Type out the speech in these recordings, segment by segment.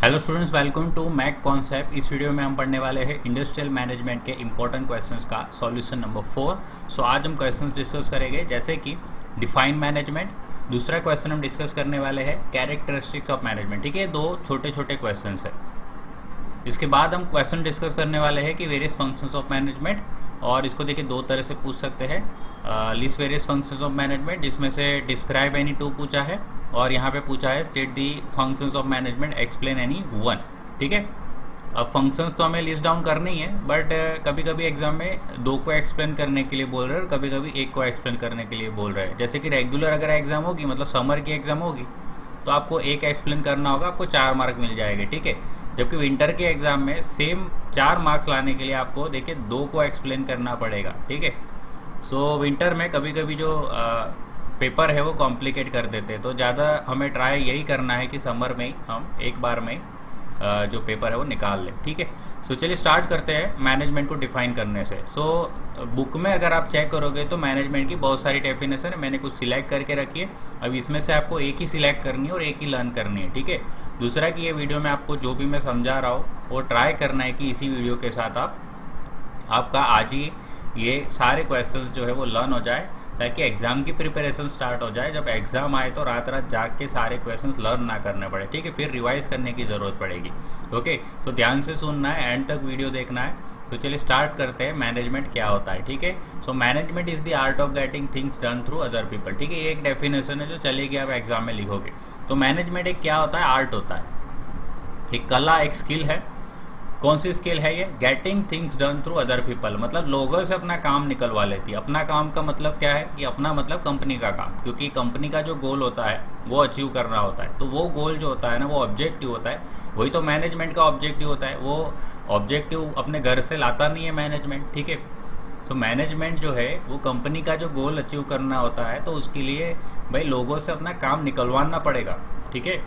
Hello students, welcome to Mac concept. इस video में हम पढ़ने वाले हैं इंडस्ट्रियल मैनेजमेंट के इंपॉर्टेंट क्वेश्चंस का सॉल्यूशन नंबर 4। सो आज हम क्वेश्चंस डिस्कस करेंगे जैसे कि डिफाइन मैनेजमेंट। दूसरा क्वेश्चन हम डिस्कस करने वाले हैं कैरेक्टरिस्टिक्स ऑफ मैनेजमेंट। ठीक है, दो छोटे छोटे क्वेश्चन है। इसके बाद हम क्वेश्चन डिस्कस करने वाले हैं कि वेरियस फंक्शंस ऑफ मैनेजमेंट, और इसको देखिए दो तरह से पूछ सकते हैं। List various functions of management, जिसमें से डिस्क्राइब एनी टू पूछा है, और यहाँ पे पूछा है state the functions of management, explain any one. ठीक है, अब फंक्शंस तो हमें लिस्ट डाउन करनी है, बट कभी कभी एग्जाम में दो को एक्सप्लेन करने के लिए बोल रहे हैं और कभी कभी एक को एक्सप्लेन करने के लिए बोल रहे हैं। जैसे कि रेगुलर अगर एग्जाम होगी, मतलब समर की एग्जाम होगी, तो आपको एक एक्सप्लेन करना होगा, आपको 4 मार्क मिल जाएंगे। ठीक है, जबकि विंटर के एग्ज़ाम में सेम 4 मार्क्स लाने के लिए आपको देखिए 2 को एक्सप्लेन करना पड़ेगा। ठीक है, सो विंटर में कभी कभी जो पेपर है वो कॉम्प्लिकेट कर देते हैं, तो ज़्यादा हमें ट्राई यही करना है कि समर में ही हम एक बार में जो पेपर है वो निकाल लें। ठीक है, सो चलिए स्टार्ट करते हैं मैनेजमेंट को डिफाइन करने से। सो बुक में अगर आप चेक करोगे तो मैनेजमेंट की बहुत सारी डेफिनेशन है, मैंने कुछ सिलेक्ट करके रखी है। अब इसमें से आपको एक ही सिलेक्ट करनी है और एक ही लर्न करनी है। ठीक है, दूसरा कि ये वीडियो में आपको जो भी मैं समझा रहा हूँ वो ट्राई करना है कि इसी वीडियो के साथ आपका आज ही ये सारे क्वेश्चंस जो है वो लर्न हो जाए, ताकि एग्ज़ाम की प्रिपरेशन स्टार्ट हो जाए। जब एग्ज़ाम आए तो रात रात जाग के सारे क्वेश्चंस लर्न ना करने पड़े। ठीक है, फिर रिवाइज करने की ज़रूरत पड़ेगी। ओके, तो ध्यान से सुनना है, एंड तक वीडियो देखना है। तो चलिए स्टार्ट करते हैं मैनेजमेंट क्या होता है। ठीक है, so management is the art of getting things done through other people. ठीक है, ये एक डेफिनेशन है जो चलेगी, आप एग्जाम में लिखोगे। तो मैनेजमेंट एक क्या होता है, आर्ट होता है, एक कला, एक स्किल है। कौन सी स्किल है ये? Getting things done through other people, मतलब लोगों से अपना काम निकलवा लेती है। अपना काम का मतलब क्या है कि अपना मतलब कंपनी का काम, क्योंकि कंपनी का जो गोल होता है वो अचीव करना होता है। तो वो गोल जो होता है ना, वो ऑब्जेक्टिव होता है, वही तो मैनेजमेंट का ऑब्जेक्टिव होता है। वो ऑब्जेक्टिव अपने घर से लाता नहीं है मैनेजमेंट। ठीक है, सो मैनेजमेंट जो है वो कंपनी का जो गोल अचीव करना होता है, तो उसके लिए भाई लोगों से अपना काम निकलवाना पड़ेगा। ठीक है,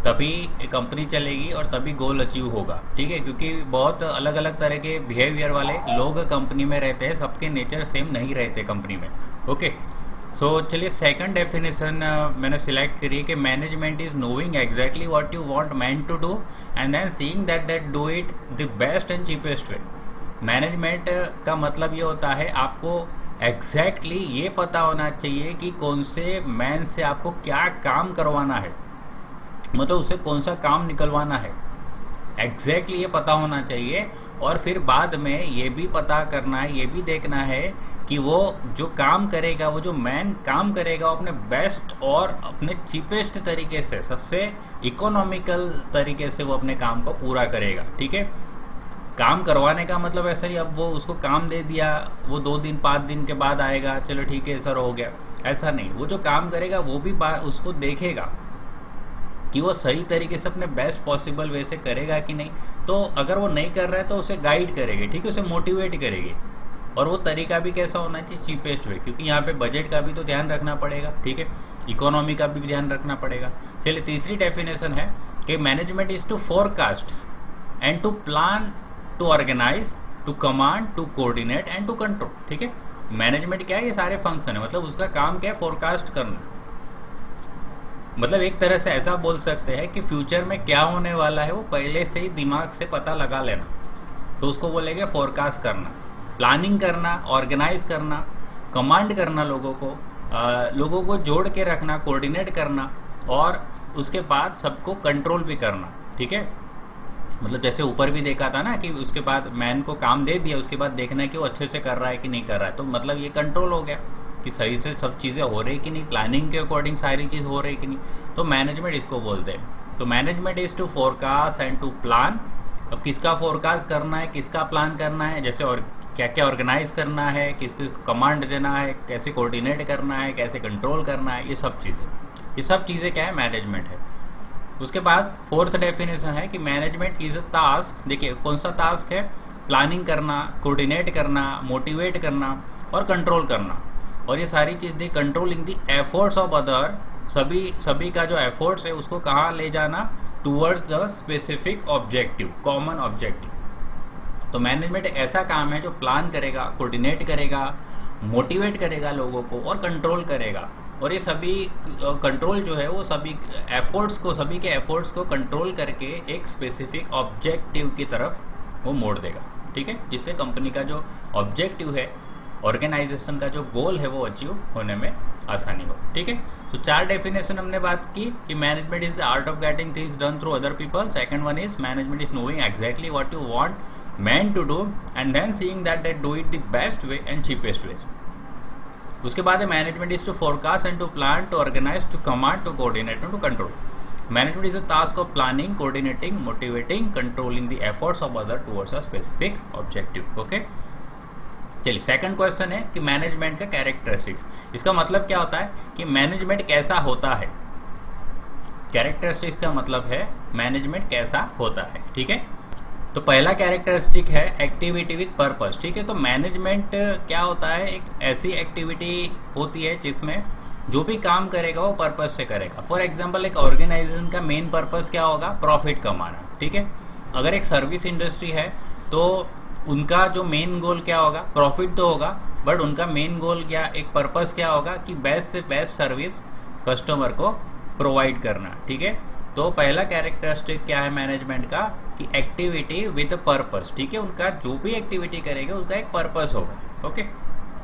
तभी कंपनी चलेगी और तभी गोल अचीव होगा। ठीक है, क्योंकि बहुत अलग अलग तरह के बिहेवियर वाले लोग कंपनी में रहते हैं, सबके नेचर सेम नहीं रहते कंपनी में। ओके, सो चलिए सेकंड डेफिनेशन मैंने सिलेक्ट करी है कि management is knowing exactly what you want man to do and then seeing that do it the best and cheapest way. Management का मतलब ये होता है आपको एग्जैक्टली ये पता होना चाहिए कि कौन से मैन से आपको क्या काम करवाना है, मतलब उसे कौन सा काम निकलवाना है, एग्जैक्टली ये पता होना चाहिए। और फिर बाद में ये भी पता करना है, ये भी देखना है कि वो जो काम करेगा, वो जो मैन काम करेगा, वो अपने बेस्ट और अपने चीपेस्ट तरीके से, सबसे इकोनॉमिकल तरीके से वो अपने काम को पूरा करेगा। ठीक है, काम करवाने का मतलब ऐसा नहीं अब वो उसको काम दे दिया, वो 2 दिन 5 दिन के बाद आएगा, चलो ठीक है सर हो गया, ऐसा नहीं। वो जो काम करेगा वो भी उसको देखेगा कि वो सही तरीके से अपने बेस्ट पॉसिबल वे से करेगा कि नहीं। तो अगर वो नहीं कर रहा है तो उसे गाइड करेगी, ठीक है, उसे मोटिवेट करेगी। और वो तरीका भी कैसा होना चाहिए, चीपेस्ट वे, क्योंकि यहाँ पे बजट का भी तो ध्यान रखना पड़ेगा। ठीक है, इकोनॉमी का भी ध्यान रखना पड़ेगा। चलिए तीसरी डेफिनेशन है कि management is to forecast and to plan, to organize, to command, to coordinate and to control. ठीक है, मैनेजमेंट क्या है, ये सारे फंक्शन है, मतलब उसका काम क्या है, फोरकास्ट करना। मतलब एक तरह से ऐसा बोल सकते हैं कि फ्यूचर में क्या होने वाला है वो पहले से ही दिमाग से पता लगा लेना, तो उसको बोलेंगे फोरकास्ट करना। प्लानिंग करना, ऑर्गेनाइज करना, कमांड करना, लोगों को जोड़ के रखना, कोऑर्डिनेट करना, और उसके बाद सबको कंट्रोल भी करना। ठीक है, मतलब जैसे ऊपर भी देखा था ना कि उसके बाद मैन को काम दे दिया, उसके बाद देखना है कि वो अच्छे से कर रहा है कि नहीं कर रहा है, तो मतलब ये कंट्रोल हो गया कि सही से सब चीज़ें हो रही कि नहीं, प्लानिंग के अकॉर्डिंग सारी चीज़ हो रही कि नहीं। तो मैनेजमेंट इसको बोलते हैं। तो management is to forecast and to plan. अब किसका फोरकास्ट करना है, किसका प्लान करना है, जैसे और क्या क्या ऑर्गेनाइज करना है, किसको कमांड देना है, कैसे कोऑर्डिनेट करना है, कैसे कंट्रोल करना है, ये सब चीज़ें क्या है, मैनेजमेंट है। उसके बाद फोर्थ डेफिनेशन है कि मैनेजमेंट इज़ अ टास्क। देखिए कौन सा टास्क है, प्लानिंग करना, कोऑर्डिनेट करना, मोटिवेट करना और कंट्रोल करना। और ये सारी चीज़ the controlling the efforts of other, सभी का जो एफर्ट्स है उसको कहाँ ले जाना, towards the specific objective, common objective. तो मैनेजमेंट एक ऐसा काम है जो प्लान करेगा, कोऑर्डिनेट करेगा, मोटिवेट करेगा लोगों को और कंट्रोल करेगा, और ये सभी कंट्रोल जो है वो सभी एफर्ट्स को, सभी के एफर्ट्स को कंट्रोल करके एक स्पेसिफिक ऑब्जेक्टिव की तरफ वो मोड़ देगा, ठीक है, जिससे कंपनी का जो ऑब्जेक्टिव है, ऑर्गेनाइजेशन का जो गोल है, वो अचीव होने में आसानी हो, ठीक है। तो 4 डेफिनेशन हमने बात की कि management is the art of getting things done through other people. Second one is management is knowing exactly what you want man to do and then seeing that they do it the best way and cheapest way. उसके बाद है management is to forecast and to plan, to organize, to command, to coordinate and to control. Management is a task of planning, coordinating, motivating, controlling the efforts of other towards a specific objective. Okay, चलिए second question है कि management का characteristics. इसका मतलब क्या होता है कि मैनेजमेंट कैसा होता है। कैरेक्टरिस्टिक्स का मतलब है मैनेजमेंट कैसा होता है, ठीक है। तो पहला कैरेक्टरिस्टिक है एक्टिविटी विद पर्पस, ठीक है। तो मैनेजमेंट क्या होता है, एक ऐसी एक्टिविटी होती है जिसमें जो भी काम करेगा वो पर्पस से करेगा। फॉर एग्जांपल एक ऑर्गेनाइजेशन का मेन पर्पस क्या होगा, प्रॉफिट कमाना, ठीक है। अगर एक सर्विस इंडस्ट्री है तो उनका जो मेन गोल क्या होगा, प्रॉफिट तो होगा, बट उनका मेन गोल या एक पर्पस क्या होगा कि बेस्ट से बेस्ट सर्विस कस्टमर को प्रोवाइड करना, ठीक है। तो पहला कैरेक्टरिस्टिक क्या है मैनेजमेंट का कि एक्टिविटी विद पर्पस, ठीक है। उनका जो भी एक्टिविटी करेंगे उसका एक पर्पस होगा। ओके,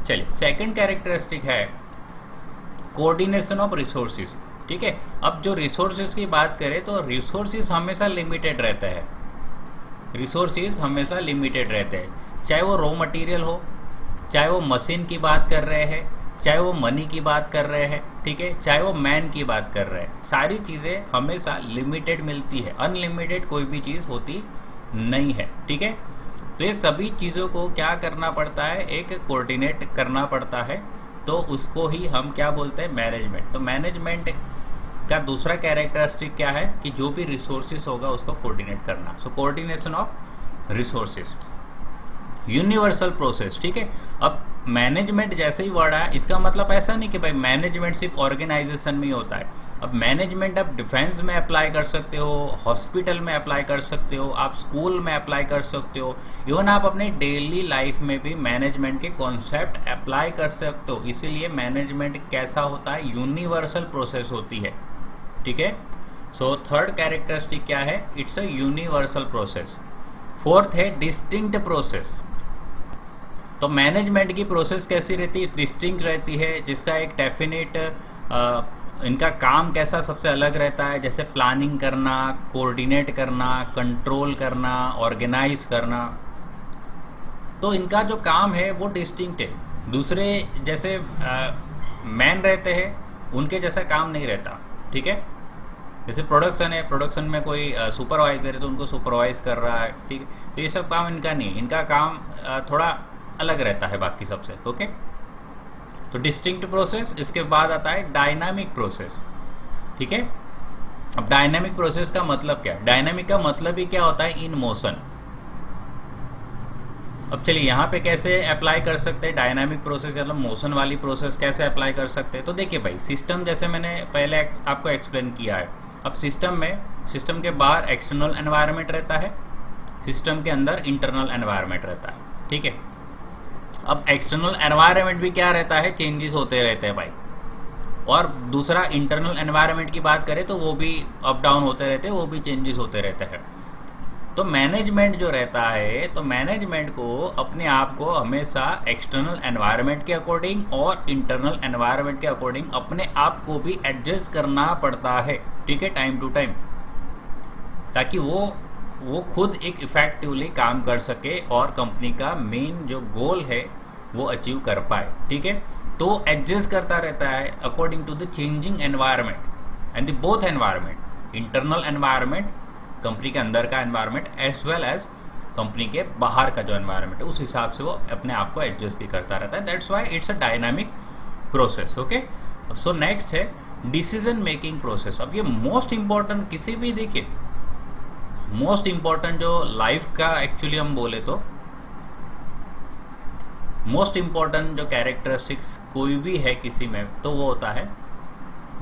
चलिए सेकंड कैरेक्टरिस्टिक है कोऑर्डिनेशन ऑफ रिसोर्सेज, ठीक है। अब जो रिसोर्सेज की बात करें तो रिसोर्सेज हमेशा लिमिटेड रहते हैं, रिसोर्सेज हमेशा लिमिटेड रहते हैं, चाहे वो रॉ मटेरियल हो, चाहे वो मशीन की बात कर रहे हैं, चाहे वो मनी की बात कर रहे हैं, ठीक है, चाहे वो मैन की बात कर रहे हैं, सारी चीज़ें हमेशा लिमिटेड मिलती है, अनलिमिटेड कोई भी चीज़ होती नहीं है, ठीक है। तो ये सभी चीज़ों को क्या करना पड़ता है, एक कोऑर्डिनेट करना पड़ता है, तो उसको ही हम क्या बोलते हैं, मैनेजमेंट। तो मैनेजमेंट का दूसरा कैरेक्टरिस्टिक क्या है कि जो भी रिसोर्सेज होगा उसको कोऑर्डिनेट करना। So coordination of resources, universal process, ठीक है। अब मैनेजमेंट जैसे ही वर्ड आया, इसका मतलब ऐसा नहीं कि भाई मैनेजमेंट सिर्फ ऑर्गेनाइजेशन में ही होता है। अब मैनेजमेंट आप डिफेंस में अप्लाई कर सकते हो, हॉस्पिटल में अप्लाई कर सकते हो, आप स्कूल में अप्लाई कर सकते हो, इवन आप अपने डेली लाइफ में भी मैनेजमेंट के कॉन्सेप्ट अप्लाई कर सकते हो। इसीलिए मैनेजमेंट कैसा होता है, यूनिवर्सल प्रोसेस होती है, ठीक है। सो थर्ड कैरेक्टरिस्टिक क्या है, it's a universal process. Fourth है डिस्टिंक्ट प्रोसेस। तो मैनेजमेंट की प्रोसेस कैसी रहती है, डिस्टिंक्ट रहती है, जिसका एक डेफिनेट इनका काम कैसा सबसे अलग रहता है, जैसे प्लानिंग करना, कोऑर्डिनेट करना, कंट्रोल करना, ऑर्गेनाइज करना। तो इनका जो काम है वो डिस्टिंक्ट है, दूसरे जैसे मैन रहते हैं उनके जैसा काम नहीं रहता, ठीक है। जैसे प्रोडक्शन है, प्रोडक्शन में कोई सुपरवाइजर है तो उनको सुपरवाइज कर रहा है, ठीक है। तो ये सब काम इनका नहीं, इनका काम थोड़ा अलग रहता है बाकी सबसे। ओके, तो डिस्टिंक्ट प्रोसेस। इसके बाद आता है डायनामिक प्रोसेस, ठीक है। अब डायनामिक प्रोसेस का मतलब क्या है, डायनामिक का मतलब ही क्या होता है, इन मोशन। अब चलिए यहाँ पे कैसे अप्लाई कर सकते हैं डायनामिक प्रोसेस, मतलब मोशन वाली प्रोसेस कैसे अप्लाई कर सकते हैं। तो देखिए भाई, सिस्टम जैसे मैंने पहले आपको एक्सप्लेन किया है, अब सिस्टम में, सिस्टम के बाहर एक्सटर्नल एनवायरनमेंट रहता है, सिस्टम के अंदर इंटरनल एनवायरनमेंट रहता है, ठीक है। अब एक्सटर्नल एनवायरनमेंट भी क्या रहता है, चेंजेस होते रहते हैं भाई। और दूसरा इंटरनल एनवायरनमेंट की बात करें तो वो भी अप डाउन होते रहते हैं, वो भी चेंजेस होते रहते हैं। तो मैनेजमेंट जो रहता है, तो मैनेजमेंट को अपने आप को हमेशा एक्सटर्नल एनवायरनमेंट के अकॉर्डिंग और इंटरनल एनवायरनमेंट के अकॉर्डिंग अपने आप को भी एडजस्ट करना पड़ता है, ठीक है, टाइम टू टाइम, ताकि वो खुद एक इफेक्टिवली काम कर सके और कंपनी का मेन जो गोल है वो अचीव कर पाए, ठीक है। तो एडजस्ट करता रहता है according to the changing environment and the both environment, internal environment company के अंदर का environment as well as company के बाहर का जो एनवायरनमेंट है, उस हिसाब से वो अपने आप को एडजस्ट भी करता रहता है। That's why it's a dynamic process. Okay, so next है डिसीजन मेकिंग प्रोसेस। अब ये मोस्ट इंपॉर्टेंट, किसी भी देखिए मोस्ट इंपॉर्टेंट जो लाइफ का एक्चुअली हम बोले तो मोस्ट इंपॉर्टेंट जो कैरेक्टरिस्टिक्स कोई भी है किसी में, तो वो होता है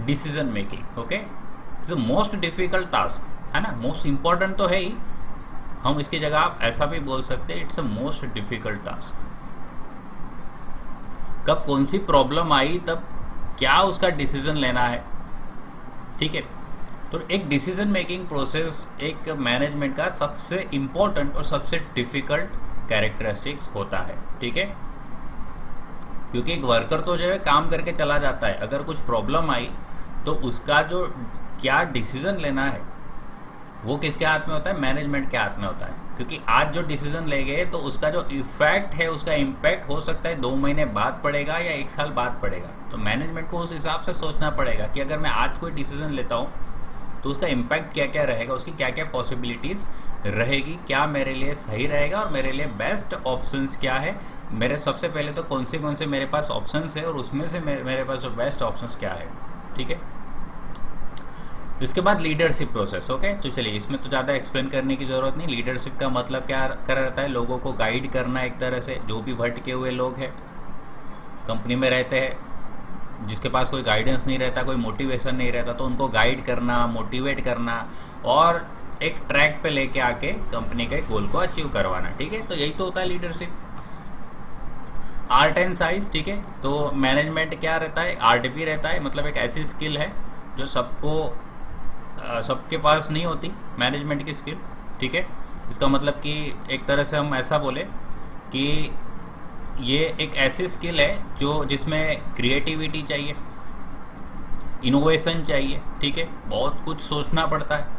decision making. Okay, it's most difficult task है ना, मोस्ट इंपॉर्टेंट तो है ही, हम इसकी जगह आप ऐसा भी बोल सकते हैं it's a most difficult task. कब कौन सी प्रॉब्लम आई, तब क्या उसका डिसीजन लेना है, ठीक है। तो एक डिसीजन मेकिंग प्रोसेस एक मैनेजमेंट का सबसे इम्पोर्टेंट और सबसे डिफ़िकल्ट कैरेक्टरिस्टिक्स होता है, ठीक है। क्योंकि एक वर्कर तो जो है काम करके चला जाता है, अगर कुछ प्रॉब्लम आई तो उसका जो क्या डिसीजन लेना है वो किसके हाथ में होता है, मैनेजमेंट के हाथ में होता है। क्योंकि आज जो डिसीजन ले गए तो उसका जो इफेक्ट है, उसका इम्पैक्ट हो सकता है 2 महीने बाद पड़ेगा या 1 साल बाद पड़ेगा। तो मैनेजमेंट को उस हिसाब से सोचना पड़ेगा कि अगर मैं आज कोई डिसीजन लेता हूँ तो उसका इम्पैक्ट क्या क्या रहेगा, उसकी क्या क्या पॉसिबिलिटीज़ रहेगी, क्या मेरे लिए सही रहेगा और मेरे लिए बेस्ट ऑप्शंस क्या है। मेरे सबसे पहले तो कौन से मेरे पास ऑप्शंस है और उसमें से मेरे पास जो बेस्ट ऑप्शंस क्या है, ठीक है। इसके बाद लीडरशिप प्रोसेस, ओके। तो चलिए इसमें तो ज़्यादा एक्सप्लेन करने की ज़रूरत नहीं। लीडरशिप का मतलब क्या कर रहता है, लोगों को गाइड करना एक तरह से। जो भी भटके हुए लोग हैं कंपनी में रहते हैं, जिसके पास कोई गाइडेंस नहीं रहता, कोई मोटिवेशन नहीं रहता, तो उनको गाइड करना, मोटिवेट करना और एक ट्रैक पे लेके आके कंपनी के गोल को अचीव करवाना, ठीक है। तो यही तो होता है लीडरशिप। आर्ट एंड साइंस, ठीक है। तो मैनेजमेंट क्या रहता है, आर्ट भी रहता है, मतलब एक ऐसी स्किल है जो सबके पास नहीं होती, मैनेजमेंट की स्किल, ठीक है। इसका मतलब कि एक तरह से हम ऐसा बोले कि ये एक ऐसी स्किल है जो जिसमें क्रिएटिविटी चाहिए, इनोवेशन चाहिए, ठीक है। बहुत कुछ सोचना पड़ता है।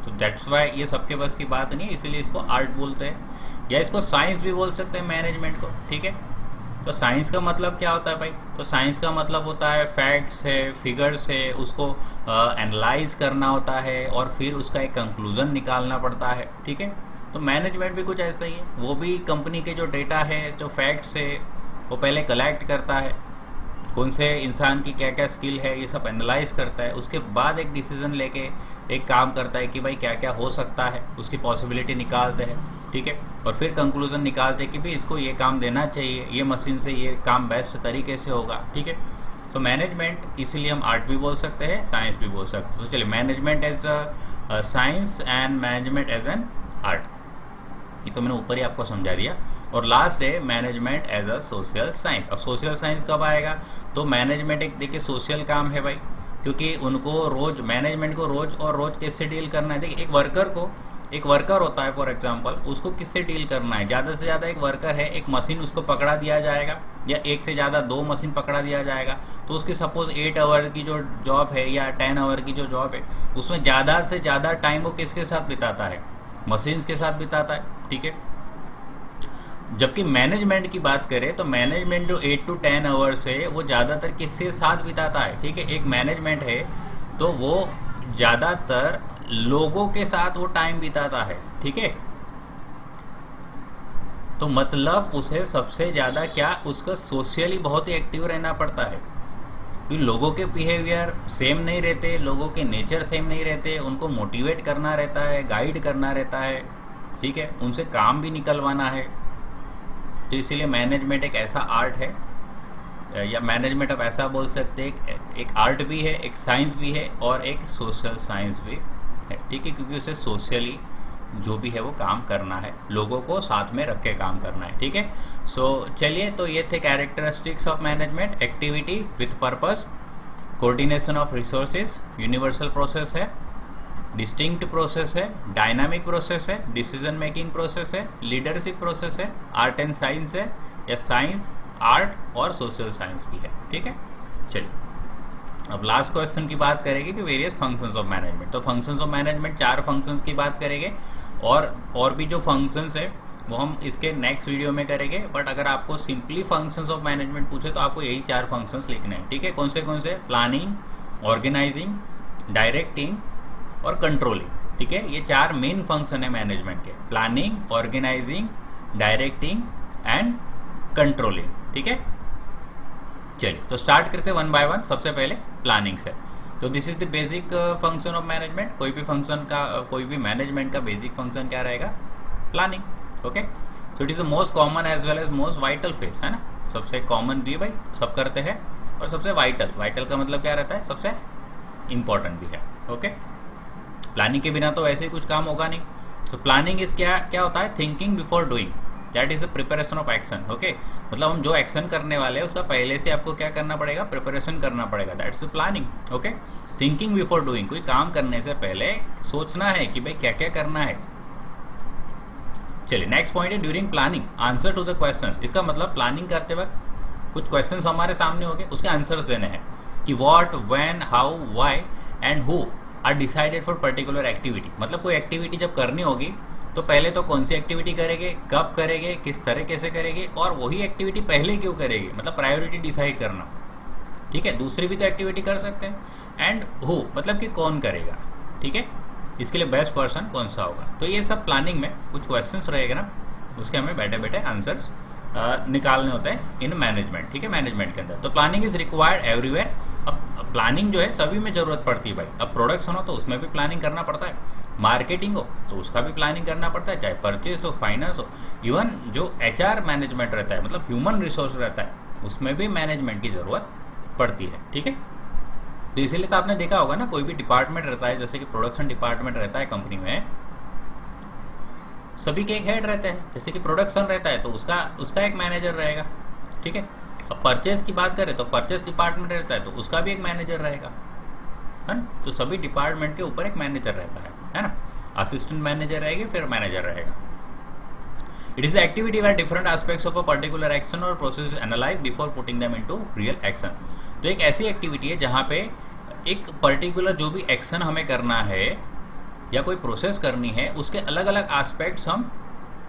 तो दैट्स वाई ये सबके बस की बात नहीं है, इसीलिए इसको आर्ट बोलते हैं या इसको साइंस भी बोल सकते हैं मैनेजमेंट को, ठीक है। तो साइंस का मतलब क्या होता है भाई, तो साइंस का मतलब होता है फैक्ट्स है, फिगर्स है, उसको एनालाइज करना होता है और फिर उसका एक कंक्लूजन निकालना पड़ता है, ठीक है। तो मैनेजमेंट भी कुछ ऐसा ही है, वो भी कंपनी के जो डेटा है, जो फैक्ट्स है, वो पहले कलेक्ट करता है, कौन से इंसान की क्या क्या स्किल है ये सब एनालाइज करता है, उसके बाद एक डिसीजन लेके एक काम करता है कि भाई क्या क्या हो सकता है, उसकी पॉसिबिलिटी निकालते हैं, ठीक है। और फिर कंक्लूजन निकालते हैं कि भाई इसको ये काम देना चाहिए, ये मशीन से ये काम बेस्ट तरीके से होगा, ठीक है। सो मैनेजमेंट इसीलिए हम आर्ट भी बोल सकते हैं, साइंस भी बोल सकते हैं। तो चलिए management as a science and management as an art, ये तो मैंने ऊपर ही आपको समझा दिया। और लास्ट है management as a social science. अब सोशल साइंस कब आएगा, तो मैनेजमेंट एक देखिए सोशल काम है भाई, क्योंकि उनको रोज़ मैनेजमेंट को रोज़ किससे डील करना है। देखिए एक वर्कर होता है फॉर एग्जांपल, उसको किससे डील करना है, ज़्यादा से ज़्यादा एक वर्कर है, एक मशीन उसको पकड़ा दिया जाएगा या एक से ज़्यादा 2 मशीन पकड़ा दिया जाएगा, तो उसकी सपोज़ 8 आवर की जो जॉब है या 10 आवर की जो जॉब है, उसमें ज़्यादा से ज़्यादा टाइम वो किसके साथ बिताता है, मशीन्स के साथ बिताता है, ठीक है। जबकि मैनेजमेंट की बात करें तो मैनेजमेंट जो 8 to 10 आवर्स है वो ज़्यादातर किसके साथ बिताता है, ठीक है। एक मैनेजमेंट है तो वो ज़्यादातर लोगों के साथ वो टाइम बिताता है, ठीक है। तो मतलब उसे सबसे ज़्यादा क्या, उसका सोशली बहुत ही एक्टिव रहना पड़ता है, क्योंकि लोगों के बिहेवियर सेम नहीं रहते, लोगों के नेचर सेम नहीं रहते, उनको मोटिवेट करना रहता है, गाइड करना रहता है, ठीक है, उनसे काम भी निकलवाना है। तो इसीलिए मैनेजमेंट एक ऐसा आर्ट है, या मैनेजमेंट आप ऐसा बोल सकते हैं एक आर्ट भी है, एक साइंस भी है और एक सोशल साइंस भी है, ठीक है। क्योंकि उसे सोशली जो भी है वो काम करना है, लोगों को साथ में रख के काम करना है, ठीक है। सो चलिए, तो ये थे characteristics of management. Activity with purpose, coordination of resources, universal process है, डिस्टिंक्ट प्रोसेस है, डायनामिक प्रोसेस है, डिसीजन मेकिंग प्रोसेस है, लीडरशिप प्रोसेस है, आर्ट एंड साइंस है, या साइंस आर्ट और सोशल साइंस भी है, ठीक है। चलिए अब लास्ट क्वेश्चन की बात करेंगे कि वेरियस फंक्शंस ऑफ मैनेजमेंट। तो फंक्शंस ऑफ मैनेजमेंट 4 फंक्शंस की बात करेंगे और भी जो फंक्शंस है वो हम इसके नेक्स्ट वीडियो में करेंगे। बट अगर आपको सिंपली फंक्शंस ऑफ मैनेजमेंट पूछे तो आपको यही 4 फंक्शंस लिखने हैं, ठीक है। कौन से प्लानिंग, ऑर्गेनाइजिंग, डायरेक्टिंग और कंट्रोलिंग, ठीक है। ये 4 मेन फंक्शन है मैनेजमेंट के, planning, organizing, directing and controlling, ठीक है। चलिए तो स्टार्ट करते हैं 1 बाय 1। सबसे पहले प्लानिंग से। तो this is the basic function of management. कोई भी फंक्शन का, कोई भी मैनेजमेंट का बेसिक फंक्शन क्या रहेगा, planning, okay. So it is the most common as well as most vital phase, है ना। सबसे कॉमन भी भाई सब करते हैं और सबसे वाइटल का मतलब क्या रहता है, सबसे इम्पॉर्टेंट भी है, ओके। प्लानिंग के बिना तो वैसे ही कुछ काम होगा नहीं। तो प्लानिंग इस क्या होता है, thinking before doing, that is the preparation of action. Okay, मतलब हम जो एक्शन करने वाले हैं उसका पहले से आपको क्या करना पड़ेगा, प्रिपरेशन करना पड़ेगा, that's the planning. Okay, thinking before doing, कोई काम करने से पहले सोचना है कि भाई क्या क्या करना है। चलिए नेक्स्ट पॉइंट है during planning answer to the questions. इसका मतलब प्लानिंग करते वक्त कुछ क्वेश्चंस हमारे सामने हो गए, उसके आंसर देने हैं कि what, when, how, why and who are decided for particular activity. मतलब कोई एक्टिविटी जब करनी होगी तो पहले तो कौन सी एक्टिविटी करेंगे, कब करेंगे, किस तरीके से करेंगे, और वही एक्टिविटी पहले क्यों करेंगे, मतलब प्रायोरिटी डिसाइड करना। ठीक है, दूसरी भी तो एक्टिविटी कर सकते हैं। एंड हु मतलब कि कौन करेगा। ठीक है, इसके लिए बेस्ट पर्सन कौन सा होगा। तो ये सब प्लानिंग में कुछ क्वेश्चंस रहेगा ना, उसके हमें बैठे बैठे आंसर्स निकालने होते हैं इन मैनेजमेंट। ठीक है, मैनेजमेंट के अंदर तो प्लानिंग इज रिक्वायर्ड एवरीवेयर। अब प्लानिंग जो है सभी में ज़रूरत पड़ती है भाई। अब प्रोडक्शन हो तो उसमें भी प्लानिंग करना पड़ता है, मार्केटिंग हो तो उसका भी प्लानिंग करना पड़ता है, चाहे परचेस हो, फाइनेंस हो, इवन जो HR मैनेजमेंट रहता है, मतलब ह्यूमन रिसोर्स रहता है, उसमें भी मैनेजमेंट की ज़रूरत पड़ती है। ठीक है, तो इसीलिए तो आपने देखा होगा ना, कोई भी डिपार्टमेंट रहता है, जैसे कि प्रोडक्शन डिपार्टमेंट रहता है कंपनी में, सभी के एक हेड रहते हैं। जैसे कि प्रोडक्शन रहता है तो उसका एक मैनेजर रहेगा। ठीक है, अब परचेज की बात करें तो परचेज डिपार्टमेंट रहता है तो उसका भी एक मैनेजर रहेगा, है ना। तो सभी डिपार्टमेंट के ऊपर एक मैनेजर रहता है ना। असिस्टेंट मैनेजर रहेगी, फिर मैनेजर रहेगा। It is the activity where different aspects of a particular action और process analyse before putting them into real action. तो एक ऐसी एक्टिविटी है जहाँ पे एक पर्टिकुलर जो भी एक्शन हमें करना है या कोई प्रोसेस करनी है, उसके अलग अलग एस्पेक्ट्स हम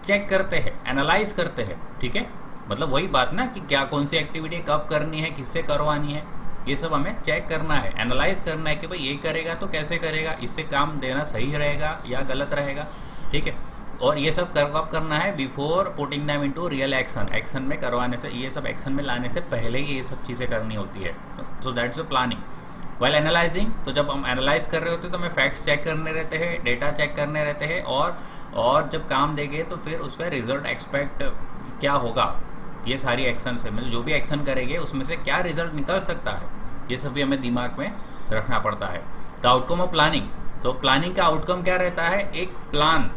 चेक करते हैं, एनालाइज करते हैं। ठीक है, मतलब वही बात ना कि क्या कौन सी एक्टिविटी कब करनी है, किससे करवानी है, ये सब हमें चेक करना है, एनालाइज करना है कि भाई ये करेगा तो कैसे करेगा, इससे काम देना सही रहेगा या गलत रहेगा। ठीक है, और ये सब कब करना है, before putting them into real action. Action में करवाने से, ये सब एक्शन में लाने से पहले ही ये सब चीज़ें करनी होती है। तो that's a planning. While analysing, तो जब हम एनालाइज कर रहे होते हैं तो हमें फैक्ट्स चेक करने रहते हैं, डेटा चेक करने रहते हैं, और जब काम देंगे तो फिर उसका रिजल्ट एक्सपेक्ट क्या होगा, ये सारी एक्शन से, मतलब जो भी एक्शन करेंगे उसमें से क्या रिजल्ट निकल सकता है, ये सभी हमें दिमाग में रखना पड़ता है। द आउटकम ऑफ प्लानिंग, तो प्लानिंग का आउटकम क्या रहता है, एक प्लान।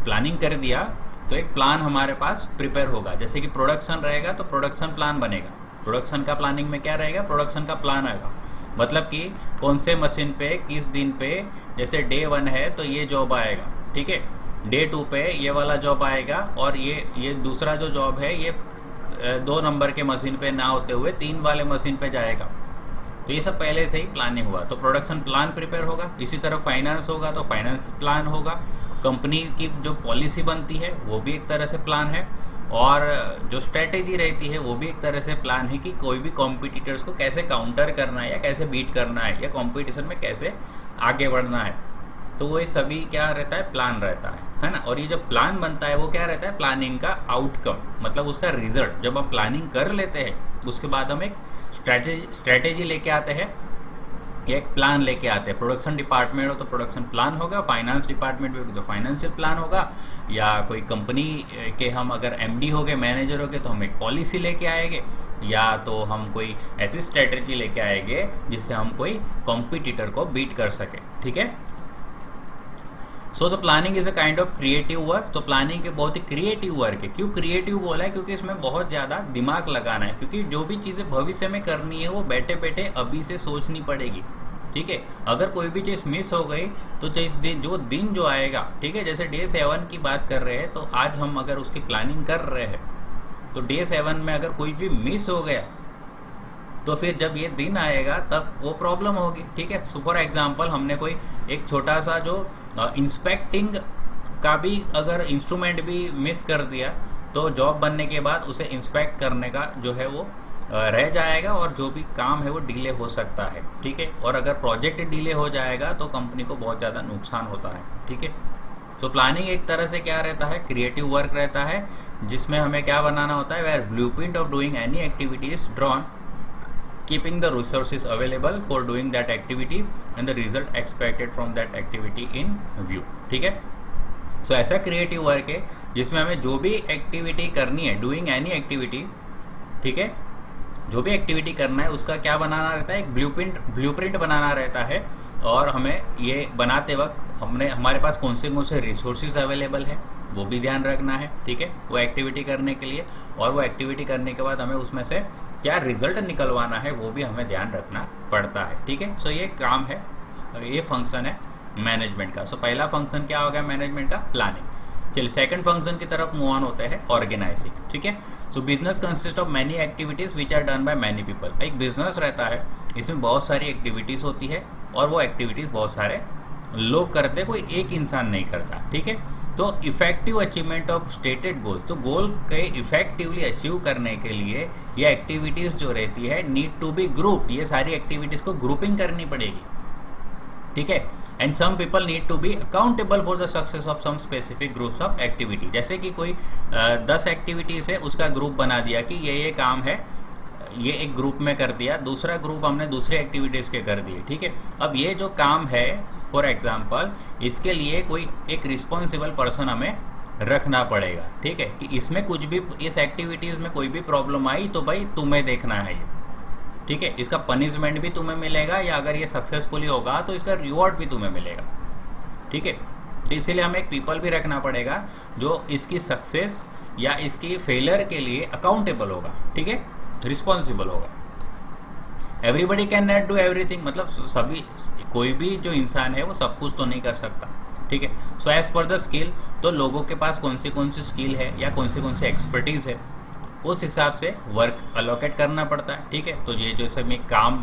प्लानिंग कर दिया तो एक प्लान हमारे पास प्रिपेयर होगा। जैसे कि प्रोडक्शन रहेगा तो प्रोडक्शन प्लान बनेगा। प्रोडक्शन का प्लानिंग में क्या रहेगा, प्रोडक्शन का प्लान आएगा, मतलब कि कौन से मशीन पे किस दिन पे, जैसे डे 1 है तो ये जॉब आएगा। ठीक है, डे 2 पे ये वाला जॉब आएगा, और ये दूसरा जो जॉब है ये 2 नंबर के मशीन पे ना होते हुए 3 वाले मशीन पे जाएगा। तो ये सब पहले से ही प्लानिंग हुआ, तो प्रोडक्शन प्लान प्रिपेयर होगा। इसी तरह फाइनेंस होगा तो फाइनेंस प्लान होगा। कंपनी की जो पॉलिसी बनती है वो भी एक तरह से प्लान है, और जो स्ट्रेटेजी रहती है वो भी एक तरह से प्लान है कि कोई भी कॉम्पिटिटर्स को कैसे काउंटर करना है या कैसे बीट करना है या कंपटीशन में कैसे आगे बढ़ना है। तो वो सभी क्या रहता है, प्लान रहता है ना। और ये जब प्लान बनता है वो क्या रहता है, प्लानिंग का आउटकम, मतलब उसका रिजल्ट। जब हम प्लानिंग कर लेते हैं उसके बाद हम एक स्ट्रेटेजी लेके आते हैं, एक प्लान लेके आते हैं। प्रोडक्शन डिपार्टमेंट हो तो प्रोडक्शन प्लान होगा, फाइनेंस डिपार्टमेंट में हो तो फाइनेंशियल प्लान होगा, या कोई कंपनी के हम अगर MD हो गए, मैनेजर हो गए, तो हम एक पॉलिसी लेके आएंगे, या तो हम कोई ऐसी स्ट्रेटेजी लेके आएंगे जिससे हम कोई कॉम्पिटिटर को बीट कर सके। ठीक है, so the planning is a kind of creative work. तो प्लानिंग के बहुत ही क्रिएटिव वर्क है। क्यों क्रिएटिव बोला है, क्योंकि इसमें बहुत ज़्यादा दिमाग लगाना है, क्योंकि जो भी चीज़ें भविष्य में करनी है वो बैठे बैठे अभी से सोचनी पड़ेगी। ठीक है, अगर कोई भी चीज़ मिस हो गई तो जो दिन जो आएगा, ठीक है, जैसे डे 7 की बात कर रहे हैं, तो आज हम अगर उसकी प्लानिंग कर रहे हैं तो डे 7 में अगर कोई भी मिस हो गया तो फिर जब ये दिन आएगा तब वो प्रॉब्लम होगी। ठीक है, सो फॉर एग्जांपल हमने कोई एक छोटा सा जो इंस्पेक्टिंग का भी अगर इंस्ट्रूमेंट भी मिस कर दिया तो जॉब बनने के बाद उसे इंस्पेक्ट करने का जो है वो रह जाएगा, और जो भी काम है वो डिले हो सकता है। ठीक है, और अगर प्रोजेक्ट डिले हो जाएगा तो कंपनी को बहुत ज़्यादा नुकसान होता है। ठीक है, तो प्लानिंग एक तरह से क्या रहता है, क्रिएटिव वर्क रहता है, जिसमें हमें क्या बनाना होता है, where blueprint of doing any activity is drawn, keeping the resources available for doing that activity and the result expected from that activity in view। ठीक है, सो ऐसा क्रिएटिव वर्क है जिसमें हमें जो भी एक्टिविटी करनी है, डूइंग एनी एक्टिविटी, ठीक है, जो भी एक्टिविटी करना है उसका क्या बनाना रहता है, एक ब्लूप्रिंट बनाना रहता है। और हमें ये बनाते वक्त हमारे पास कौन से रिसोर्सेज अवेलेबल है, वो भी ध्यान रखना है, ठीक है, वो एक्टिविटी करने के लिए। और वो एक्टिविटी करने के बाद हमें उसमें से क्या रिजल्ट निकलवाना है वो भी हमें ध्यान रखना पड़ता है, ठीक है। सो ये काम है, ये फंक्शन है मैनेजमेंट का। सो पहला फंक्शन क्या हो गया मैनेजमेंट का, प्लानिंग। चलिए सेकंड फंक्शन की तरफ मूव ऑन होते हैं, ऑर्गेनाइजिंग, ठीक है। So business consist of many activities which are done by many people. एक बिजनेस रहता है, इसमें बहुत सारी एक्टिविटीज़ होती है और वो एक्टिविटीज़ बहुत सारे लोग करते, कोई एक इंसान नहीं करता, ठीक है। तो इफेक्टिव अचीवमेंट ऑफ स्टेटेड गोल, तो गोल के इफेक्टिवली अचीव करने के लिए ये एक्टिविटीज़ जो रहती है नीड टू बी ग्रुप, ये सारी एक्टिविटीज़ को ग्रुपिंग करनी पड़ेगी, ठीक है। And some people need to be accountable for the success of some specific groups of activity. जैसे कि कोई 10 एक्टिविटीज़ है, उसका ग्रुप बना दिया कि ये काम है, ये एक ग्रुप में कर दिया, दूसरा ग्रुप हमने दूसरे एक्टिविटीज़ के कर दिए, ठीक है। अब ये जो काम है फॉर एग्जाम्पल, इसके लिए कोई एक रिस्पॉन्सिबल पर्सन हमें रखना पड़ेगा, ठीक है, कि इसमें कुछ भी, इस एक्टिविटीज़ में कोई भी प्रॉब्लम आई तो भाई तुम्हें देखना है ये, ठीक है। इसका पनिशमेंट भी तुम्हें मिलेगा, या अगर ये सक्सेसफुली होगा तो इसका रिवॉर्ड भी तुम्हें मिलेगा, ठीक है। तो इसीलिए हमें एक पीपल भी रखना पड़ेगा जो इसकी सक्सेस या इसकी फेलियर के लिए अकाउंटेबल होगा, ठीक है, रिस्पॉन्सिबल होगा। Everybody can not do everything, मतलब सभी, कोई भी जो इंसान है वो सब कुछ तो नहीं कर सकता, ठीक है। So as per the skill, तो लोगों के पास कौन सी स्किल है या कौन सी एक्सपर्टीज़ है, उस हिसाब से वर्क अलोकेट करना पड़ता है, ठीक है। तो ये जैसे मैं काम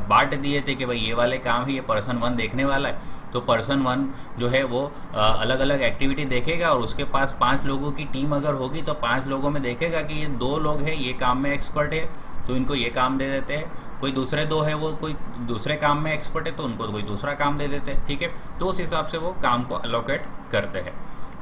बांट दिए थे कि भाई ये वाले काम है, ये पर्सन 1 देखने वाला है, तो पर्सन 1 जो है वो अलग अलग एक्टिविटी देखेगा, और उसके पास 5 लोगों की टीम अगर होगी तो 5 लोगों में देखेगा कि ये 2 लोग हैं ये काम में एक्सपर्ट है, तो इनको ये काम दे देते हैं। कोई दूसरे 2 है वो कोई दूसरे काम में एक्सपर्ट है, तो उनको कोई दूसरा काम दे देते हैं, ठीक है। तो उस हिसाब से वो काम को अलोकेट करते हैं।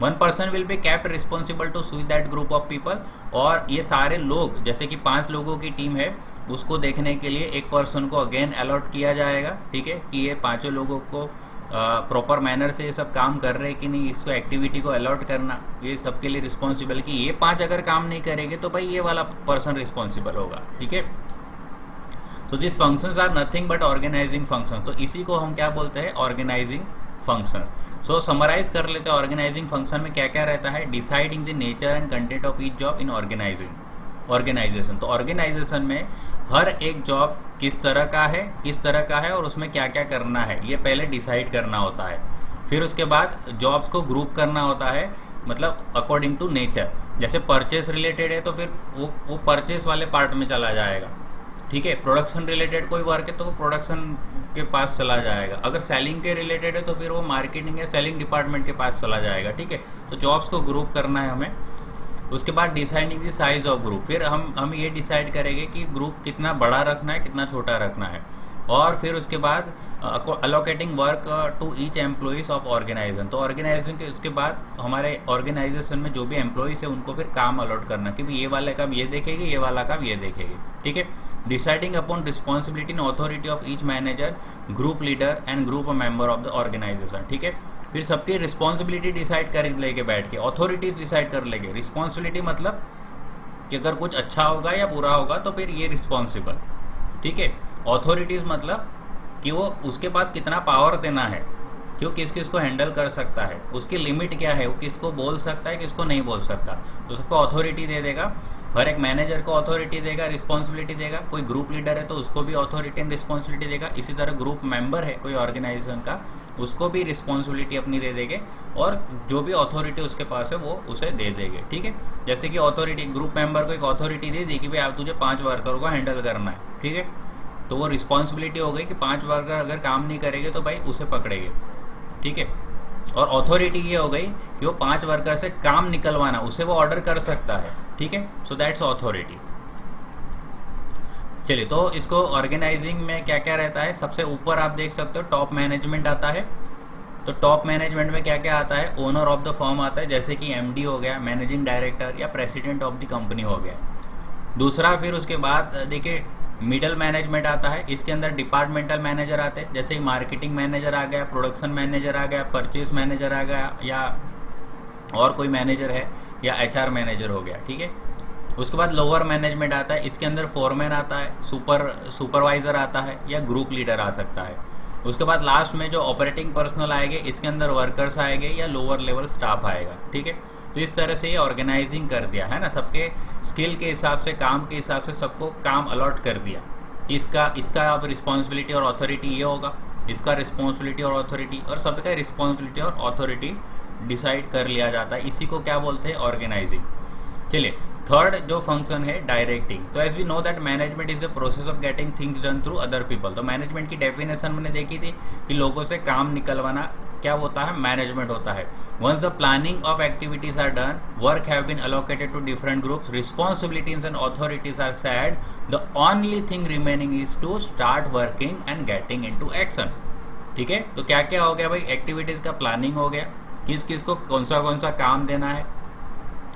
1 person will be kept responsible to see that group of people, और ये सारे लोग, जैसे कि 5 लोगों की टीम है, उसको देखने के लिए एक पर्सन को अगेन अलॉट किया जाएगा, ठीक है, कि ये 5 लोगों को प्रॉपर मैनर से ये सब काम कर रहे हैं कि नहीं, इसको एक्टिविटी को अलॉट करना, ये सबके लिए रिस्पॉन्सिबल, कि ये 5 अगर काम नहीं करेंगे तो भाई ये वाला पर्सन रिस्पॉन्सिबल होगा, ठीक है। तो this functions are nothing but organizing function, तो इसी को हम क्या बोलते हैं, ऑर्गेनाइजिंग फंक्शन। सो समराइज कर लेते हैं, ऑर्गेनाइजिंग फंक्शन में क्या क्या रहता है, deciding the nature and content of each job in organization. तो ऑर्गेनाइजेशन में हर एक जॉब किस तरह का है और उसमें क्या क्या करना है, ये पहले डिसाइड करना होता है। फिर उसके बाद जॉब्स को ग्रुप करना होता है, मतलब अकॉर्डिंग टू नेचर। जैसे परचेस रिलेटेड है तो फिर वो परचेस वाले पार्ट में चला जाएगा, ठीक है। प्रोडक्शन रिलेटेड कोई वर्क है तो वो प्रोडक्शन के पास चला जाएगा। अगर सेलिंग के रिलेटेड है तो फिर वो मार्केटिंग या सेलिंग डिपार्टमेंट के पास चला जाएगा, ठीक है। तो जॉब्स को ग्रुप करना है हमें। उसके बाद deciding the size of group, फिर हम ये डिसाइड करेंगे कि ग्रुप कितना बड़ा रखना है, कितना छोटा रखना है। और फिर उसके बाद allocating work to each employees of organization. तो ऑर्गेनाइजेशन के उसके बाद हमारे ऑर्गेनाइजेशन में जो भी एम्प्लॉइज है उनको फिर काम अलॉट करना कि ये वाला काम ये देखेंगे, ये वाला काम ये देखेंगे, ठीक है। Deciding upon responsibility and authority of each manager, group leader and group member of the organization, ठीक है। फिर सबकी रिस्पॉन्सिबिलिटी डिसाइड कर लेके बैठ के, अथॉरिटी डिसाइड कर लेंगे। रिस्पॉन्सिबिलिटी मतलब कि अगर कुछ अच्छा होगा या बुरा होगा तो फिर ये रिस्पॉन्सिबल, ठीक है। अथॉरिटीज़ मतलब कि वो उसके पास कितना पावर देना है, कि वो किस किस को हैंडल कर सकता है, उसकी लिमिट क्या है, वो किसको बोल सकता है किसको नहीं बोल सकता, तो सबको अथॉरिटी दे देगा। हर एक मैनेजर को अथॉरिटी देगा, रिस्पॉन्सिबिलिटी देगा। कोई ग्रुप लीडर है तो उसको भी अथॉरिटी एंड रिस्पॉन्सिबिलिटी देगा। इसी तरह ग्रुप मेंबर है कोई ऑर्गेनाइजेशन का, उसको भी रिस्पॉन्सिबिलिटी अपनी दे देंगे, और जो भी अथॉरिटी उसके पास है वो उसे दे देंगे, ठीक है। जैसे कि अथॉरिटी, ग्रुप मेंबर को एक अथॉरिटी दे दी कि भाई आप तुझे 5 वर्कर को हैंडल करना है, ठीक है। तो वो रिस्पॉन्सिबिलिटी हो गई कि 5 वर्कर अगर काम नहीं करेंगे तो भाई उसे पकड़ेंगे, ठीक है। और अथॉरिटी ये हो गई कि वो 5 वर्कर से काम निकलवाना, उसे वो ऑर्डर कर सकता है, ठीक है। So that's authority. चलिए, तो इसको ऑर्गेनाइजिंग में क्या क्या रहता है, सबसे ऊपर आप देख सकते हो टॉप मैनेजमेंट आता है। तो टॉप मैनेजमेंट में क्या क्या आता है, ओनर ऑफ द फर्म आता है, जैसे कि एमडी हो गया, मैनेजिंग डायरेक्टर या प्रेसिडेंट ऑफ द कंपनी हो गया। दूसरा, फिर उसके बाद देखिए मिडल मैनेजमेंट आता है, इसके अंदर डिपार्टमेंटल मैनेजर आते हैं, जैसे मार्केटिंग मैनेजर आ गया, प्रोडक्शन मैनेजर आ गया, परचेज मैनेजर आ गया, या और कोई मैनेजर है, या एचआर मैनेजर हो गया, ठीक है। उसके बाद लोअर मैनेजमेंट आता है, इसके अंदर फोरमैन आता है, सुपरवाइज़र आता है, या ग्रुप लीडर आ सकता है। उसके बाद लास्ट में जो ऑपरेटिंग पर्सनल आएंगे, इसके अंदर वर्कर्स आएंगे या लोअर लेवल स्टाफ आएगा, ठीक है। तो इस तरह से ये ऑर्गेनाइजिंग कर दिया है ना, सबके स्किल के हिसाब से, काम के हिसाब से सबको काम अलॉट कर दिया। इसका अब रिस्पॉन्सिबिलिटी और अथॉरिटी ये होगा, इसका रिस्पॉन्सिबिलिटी और अथॉरिटी, और सबका रिस्पॉन्सिबिलिटी और अथॉरिटी डिसाइड कर लिया जाता है। इसी को क्या बोलते हैं, ऑर्गेनाइजिंग। चलिए थर्ड जो फंक्शन है डायरेक्टिंग। तो as we know that management is the process of getting things done through other people. तो मैनेजमेंट की डेफिनेशन मैंने देखी थी कि लोगों से काम निकलवाना क्या होता है, मैनेजमेंट होता है। Once the planning of activities are done, work have been allocated to different groups, responsibilities and authorities are said, the only thing remaining is to start working and getting into action. ठीक है, तो क्या क्या हो गया भाई, activities का planning हो गया, किस किस को कौन सा काम देना है,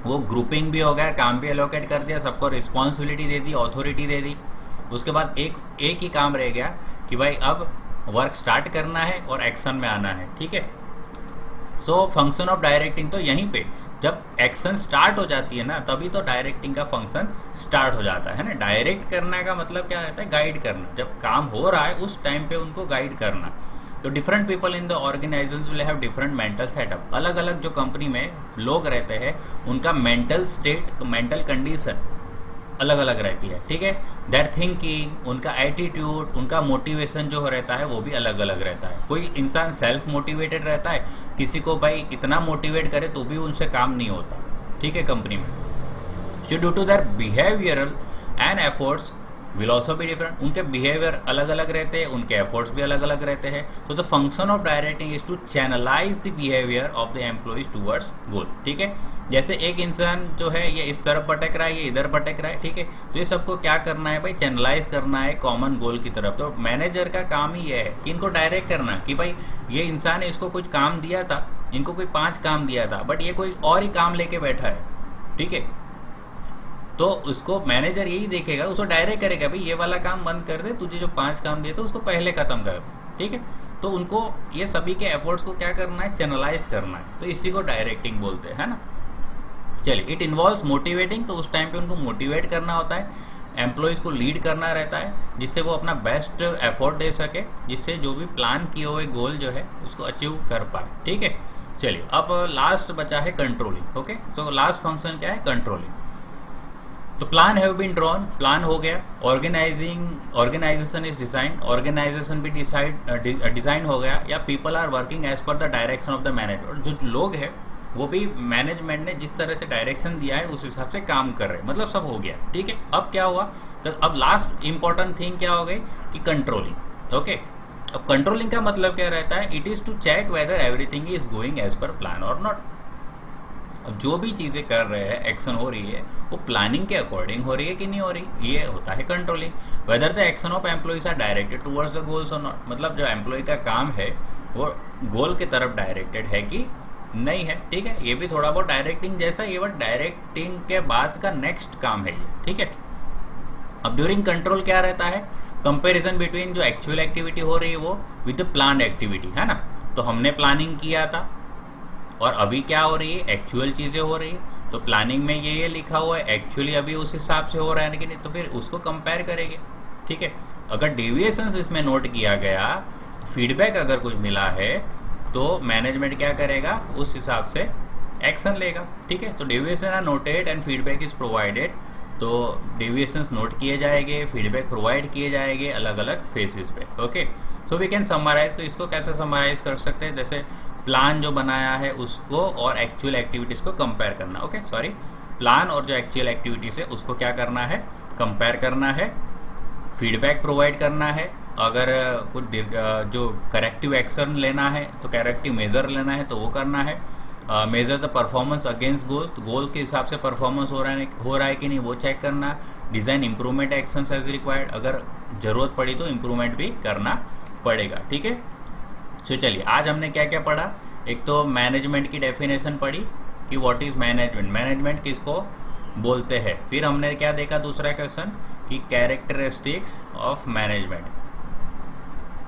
वो ग्रुपिंग भी हो गया, काम भी एलोकेट कर दिया, सबको रिस्पॉन्सिबिलिटी दे दी, अथॉरिटी दे दी। उसके बाद एक ही काम रह गया कि भाई अब वर्क स्टार्ट करना है और एक्शन में आना है। ठीक है, सो फंक्शन ऑफ डायरेक्टिंग तो यहीं पे जब एक्शन स्टार्ट हो जाती है ना, तभी तो डायरेक्टिंग का फंक्शन स्टार्ट हो जाता है ना। डायरेक्ट करने का मतलब क्या रहता है, गाइड करना। जब काम हो रहा है उस टाइम पे उनको गाइड करना। तो different people in the organisation will have different mental setup. अलग अलग जो कंपनी में लोग रहते हैं उनका मेंटल स्टेट, मेंटल कंडीशन अलग अलग रहती है। ठीक है, देयर थिंकिंग, उनका एटीट्यूड, उनका मोटिवेशन जो रहता है वो भी अलग अलग रहता है। कोई इंसान सेल्फ मोटिवेटेड रहता है, किसी को भाई इतना मोटिवेट करे तो भी उनसे काम नहीं होता। ठीक है, कंपनी में so due to their behavioural and efforts will also be different. उनके बिहेवियर अलग अलग रहते हैं, उनके एफर्ट्स भी अलग अलग रहते हैं। तो the function of directing is to channelise the behaviour of the employees towards goal. ठीक है, जैसे एक इंसान जो है ये इस तरफ भटक रहा है, ये इधर भटक रहा है। ठीक है, तो ये सबको क्या करना है भाई, चैनलाइज करना है कॉमन गोल की तरफ। तो मैनेजर का काम ही ये है कि इनको डायरेक्ट करना कि भाई ये इंसान है, इसको कुछ काम दिया था, इनको कोई 5 काम दिया था, बट ये कोई और ही काम लेके बैठा है। ठीक है, तो उसको मैनेजर यही देखेगा, उसको डायरेक्ट करेगा भाई ये वाला काम बंद कर दे, तुझे जो 5 काम दिए थे उसको पहले खत्म कर दे। ठीक है, तो उनको ये सभी के एफर्ट्स को क्या करना है, चैनलाइज करना है। तो इसी को डायरेक्टिंग बोलते हैं, है ना। चलिए, इट इन्वॉल्व्स मोटिवेटिंग। तो उस टाइम पे उनको मोटिवेट करना होता है, एम्प्लॉयज़ को लीड करना रहता है, जिससे वो अपना बेस्ट एफर्ट दे सके, जिससे जो भी प्लान किए हुए गोल जो है उसको अचीव कर पाए। ठीक है, चलिए अब लास्ट बचा है controlling. Okay, so last function क्या है, कंट्रोलिंग। तो plan have been drawn, plan हो गया। ऑर्गेनाइजेशन इज डिजाइन, ऑर्गेनाइजेशन भी डिजाइन हो गया। या people are working as per the direction of the management. जो लोग हैं वो भी मैनेजमेंट ने जिस तरह से डायरेक्शन दिया है उस हिसाब से काम कर रहे हैं, मतलब सब हो गया। ठीक है, अब क्या हुआ, तो अब लास्ट इंपॉर्टेंट थिंग क्या हो गई कि कंट्रोलिंग। ओके, अब कंट्रोलिंग का मतलब क्या रहता है, it is to check whether everything is going as per plan और नॉट। अब जो भी चीज़ें कर रहे हैं, एक्शन हो रही है, वो प्लानिंग के अकॉर्डिंग हो रही है कि नहीं हो रही, ये होता है controlling. Whether the action of employees are directed towards the goals और नॉट, मतलब जो एम्प्लॉय का काम है वो गोल की तरफ डायरेक्टेड है कि नहीं है। ठीक है, ये भी थोड़ा बहुत डायरेक्टिंग जैसा, ये बट डायरेक्टिंग के बाद का नेक्स्ट काम है ये। ठीक है, अब ड्यूरिंग कंट्रोल क्या रहता है, कंपैरिजन बिटवीन जो एक्चुअल एक्टिविटी हो रही है वो विद द प्लान्ड एक्टिविटी, है ना। तो हमने प्लानिंग किया था और अभी क्या हो रही है, एक्चुअल चीज़ें हो रही है। तो प्लानिंग में ये लिखा हुआ है, एक्चुअली अभी उस हिसाब से हो रहा है कि नहीं, तो फिर उसको कंपेयर करेंगे। ठीक है, अगर डेविएशंस इसमें नोट किया गया, फीडबैक अगर कुछ मिला है, तो मैनेजमेंट क्या करेगा, उस हिसाब से एक्शन लेगा। ठीक है, तो deviation are noted and feedback is provided. तो डेविएशंस नोट किए जाएंगे, फीडबैक प्रोवाइड किए जाएंगे अलग अलग फेसेस पे। Okay, so we can summarise. तो इसको कैसे समराइज कर सकते हैं, जैसे प्लान जो बनाया है उसको और एक्चुअल एक्टिविटीज़ को कंपेयर करना। ओके, सॉरी, प्लान और जो एक्चुअल एक्टिविटीज़ है उसको क्या करना है, कंपेयर करना है, फीडबैक प्रोवाइड करना है। अगर कुछ जो करेक्टिव एक्शन लेना है तो करेक्टिव मेजर लेना है तो वो करना है। Measure the performance against goals, तो गोल के हिसाब से परफॉर्मेंस हो रहा है कि नहीं वो चेक करना। Design improvement action as required, अगर ज़रूरत पड़ी तो इम्प्रूवमेंट भी करना पड़ेगा। ठीक है, तो चलिए आज हमने क्या क्या पढ़ा, एक तो मैनेजमेंट की डेफिनेशन पढ़ी कि व्हाट इज़ मैनेजमेंट, मैनेजमेंट किसको बोलते हैं। फिर हमने क्या देखा, दूसरा क्वेश्चन कि characteristics of management,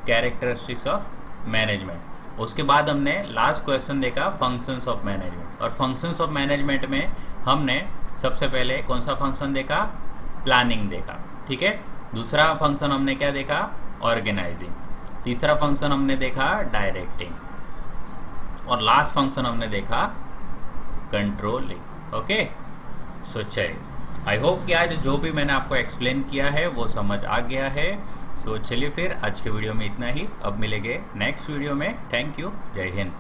characteristics of management. उसके बाद हमने लास्ट क्वेश्चन देखा फंक्शंस ऑफ मैनेजमेंट, और फंक्शंस ऑफ मैनेजमेंट में हमने सबसे पहले कौन सा फंक्शन देखा, प्लानिंग देखा। ठीक है, दूसरा फंक्शन हमने क्या देखा, ऑर्गेनाइजिंग। तीसरा फंक्शन हमने देखा डायरेक्टिंग, और लास्ट फंक्शन हमने देखा कंट्रोलिंग। ओके, सो चलिए, आई होप कि आज जो भी मैंने आपको एक्सप्लेन किया है वो समझ आ गया है। सो चलिए फिर आज के वीडियो में इतना ही, अब मिलेंगे नेक्स्ट वीडियो में। थैंक यू, जय हिंद।